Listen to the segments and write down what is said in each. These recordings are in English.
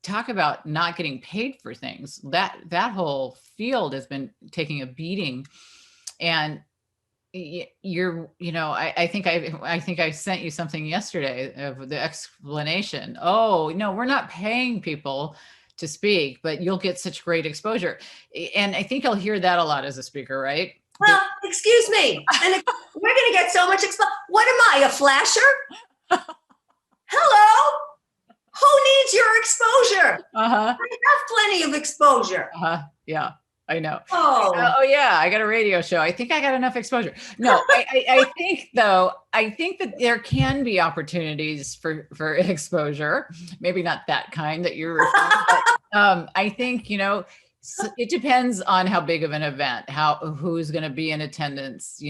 talk about not getting paid for things. That whole field has been taking a beating, and I think I sent you something yesterday of the explanation. Oh, no, we're not paying people to speak, but you'll get such great exposure. And I think I'll hear that a lot as a speaker, right? Well, excuse me. And we're going to get so much exposure. What am I, a flasher? Hello? Who needs your exposure? Uh-huh. I have plenty of exposure. Uh-huh. Yeah, I know. Oh. Yeah, I got a radio show. I think I got enough exposure. No, I think though, I think that there can be opportunities for exposure. Maybe not that kind that you're referring to, but I think, it depends on how big of an event, who's going to be in attendance,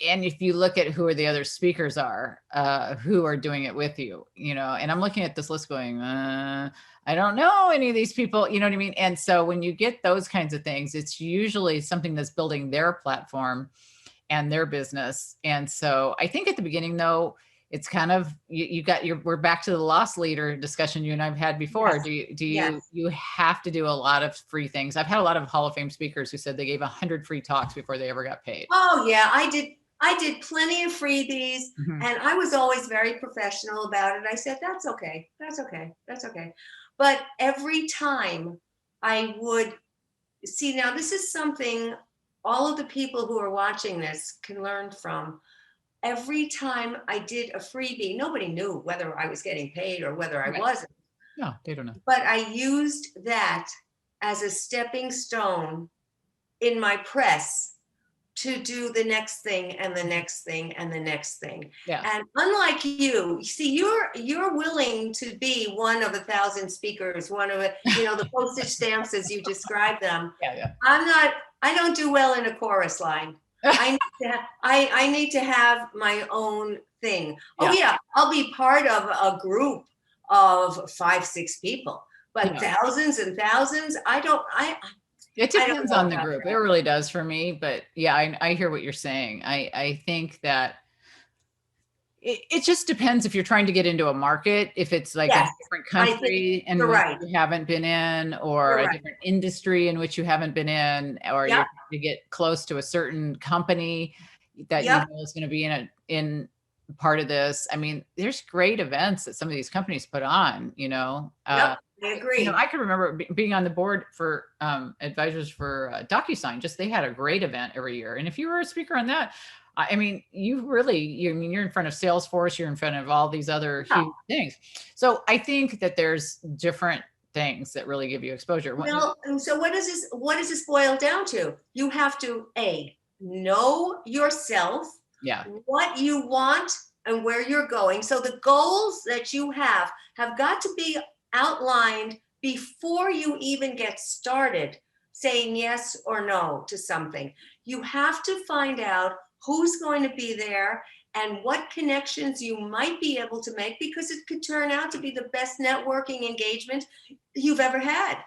and if you look at who are the other speakers who are doing it with you, and I'm looking at this list going, I don't know any of these people, you know what I mean? And so when you get those kinds of things, it's usually something that's building their platform and their business. And so I think at the beginning though, it's kind of, we're back to the loss leader discussion you and I've had before. Yes. You have to do a lot of free things. I've had a lot of Hall of Fame speakers who said they gave 100 free talks before they ever got paid. Oh yeah, I did plenty of freebies, and I was always very professional about it. I said, that's okay. But every time I would see, now this is something all of the people who are watching this can learn from. Every time I did a freebie, nobody knew whether I was getting paid or whether I wasn't. No, they don't know. But I used that as a stepping stone in my press to do the next thing and the next thing and the next thing. Yeah. And unlike you see, you're willing to be one of 1,000 speakers, one of the postage stamps as you describe them. Yeah. I don't do well in a chorus line. I need to have my own thing. Oh yeah, I'll be part of a group of 5-6 people, but thousands and thousands, it depends on the group. It really does for me. But yeah, I hear what you're saying. I think that it just depends if you're trying to get into a market, if it's like a different country and you haven't been in, or a different industry in which you haven't been in, or you get close to a certain company that you know is going to be in part of this. I mean, there's great events that some of these companies put on, I agree. I can remember being on the board for advisors for DocuSign. They had a great event every year. And if you were a speaker on that, I mean, you're in front of Salesforce, you're in front of all these other huge things. So I think that there's different things that really give you exposure. Well, so what does this boil down to? You have to know yourself, what you want and where you're going. So the goals that you have got to be outlined before you even get started saying yes or no to something. You have to find out who's going to be there and what connections you might be able to make, because it could turn out to be the best networking engagement you've ever had.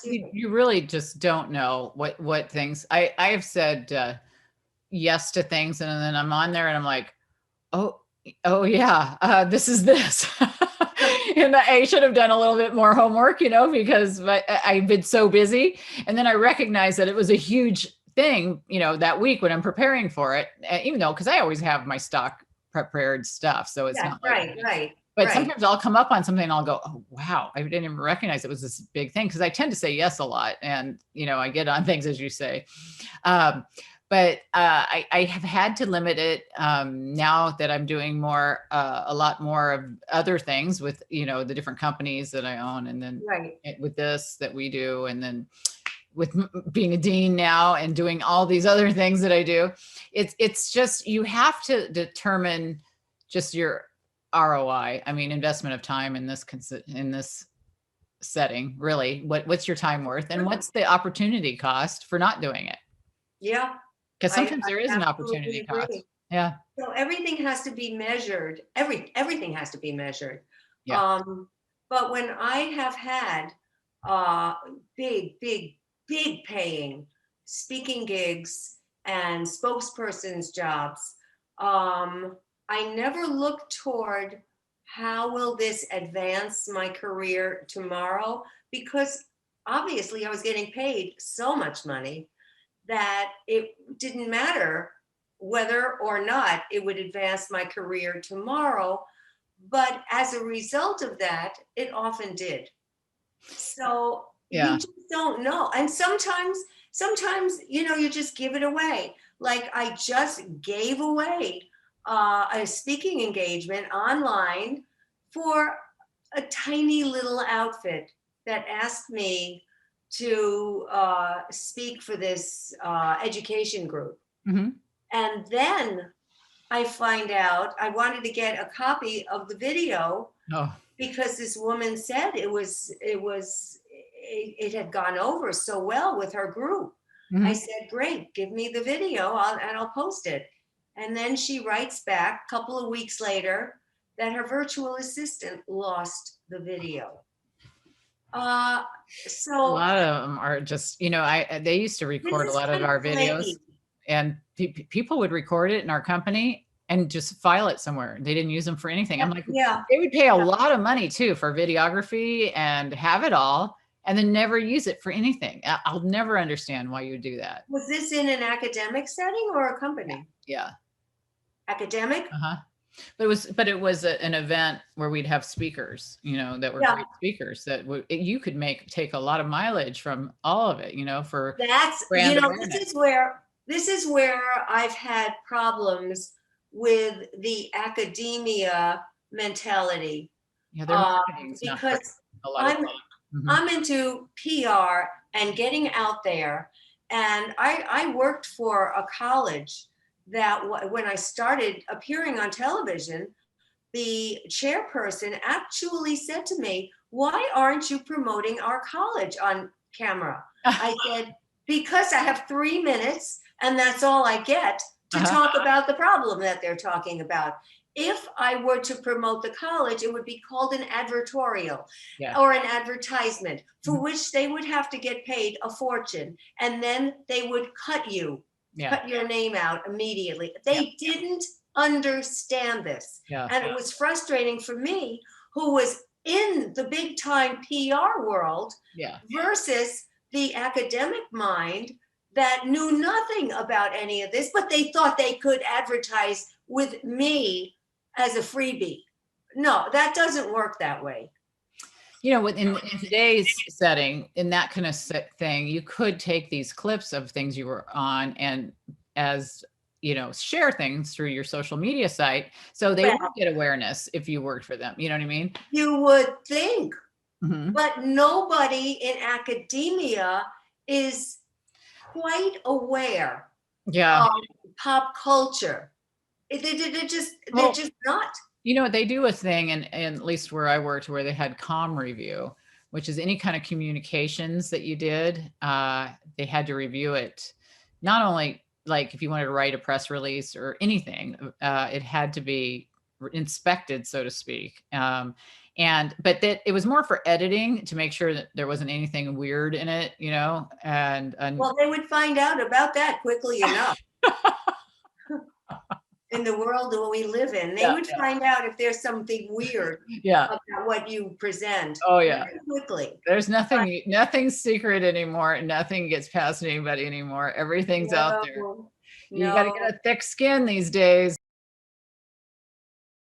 You really just don't know what things. I have said yes to things, and then I'm on there and I'm like, oh yeah, this is this. And I should have done a little bit more homework, because I've been so busy. And then I recognized that it was a huge thing, that week when I'm preparing for it, even though, because I always have my stock prepared stuff. So it's not right. But sometimes I'll come up on something and I'll go, oh, wow, I didn't even recognize it was this big thing. Because I tend to say yes a lot. And, I get on things, as you say. But I have had to limit it now that I'm doing a lot more of other things with, the different companies that I own. And then with this that we do, and then with being a dean now and doing all these other things that I do, it's just, you have to determine just your ROI. I mean, investment of time in this setting, really. What's your time worth, and what's the opportunity cost for not doing it? Yeah. Because sometimes there is an opportunity cost. Yeah. So everything has to be measured. Everything has to be measured. Yeah. But when I have had big paying speaking gigs and spokespersons jobs, I never looked toward how will this advance my career tomorrow? Because obviously I was getting paid so much money that it didn't matter whether or not it would advance my career tomorrow. But as a result of that, it often did. So you just don't know. And sometimes, you just give it away. Like I just gave away a speaking engagement online for a tiny little outfit that asked me to speak for this education group. Mm-hmm. And then I find out I wanted to get a copy of the video because this woman said it had gone over so well with her group. Mm-hmm. I said, great, give me the video and I'll post it. And then she writes back a couple of weeks later that her virtual assistant lost the video. So a lot of them are just, they used to record a lot of our videos, and people would record it in our company and just file it somewhere. They didn't use them for anything. I'm like, they would pay a lot of money too for videography and have it all, and then never use it for anything. I'll never understand why you would do that. Was this in an academic setting or a company? Yeah. Academic? Uh-huh. But it was an event where we'd have speakers, that were great speakers that you could take a lot of mileage from all of it, for that's, this is where I've had problems with the academia mentality. Yeah, their marketing's because I'm into PR and getting out there. And I worked for a college that when I started appearing on television, the chairperson actually said to me, why aren't you promoting our college on camera? I said, because I have 3 minutes and that's all I get to talk about the problem that they're talking about. If I were to promote the college, it would be called an advertorial or an advertisement for which they would have to get paid a fortune. And then they would cut your name out immediately. They didn't understand this. And it was frustrating for me, who was in the big time PR world versus the academic mind that knew nothing about any of this, but they thought they could advertise with me as a freebie. No, that doesn't work that way. In today's setting, in that kind of thing, you could take these clips of things you were on and share things through your social media site. So they would get awareness if you worked for them. You know what I mean? You would think, but nobody in academia is quite aware of pop culture. They're just not. They do a thing, and at least where I worked, where they had comm review, which is any kind of communications that you did, they had to review it. Not only like if you wanted to write a press release or anything, it had to be inspected, so to speak. But that it was more for editing to make sure that there wasn't anything weird in it, and well, they would find out about that quickly enough. In the world that we live in, they would find out if there's something weird about what you present. Oh yeah, quickly. There's nothing's secret anymore. Nothing gets past anybody anymore. Everything's out there. You got to get a thick skin these days.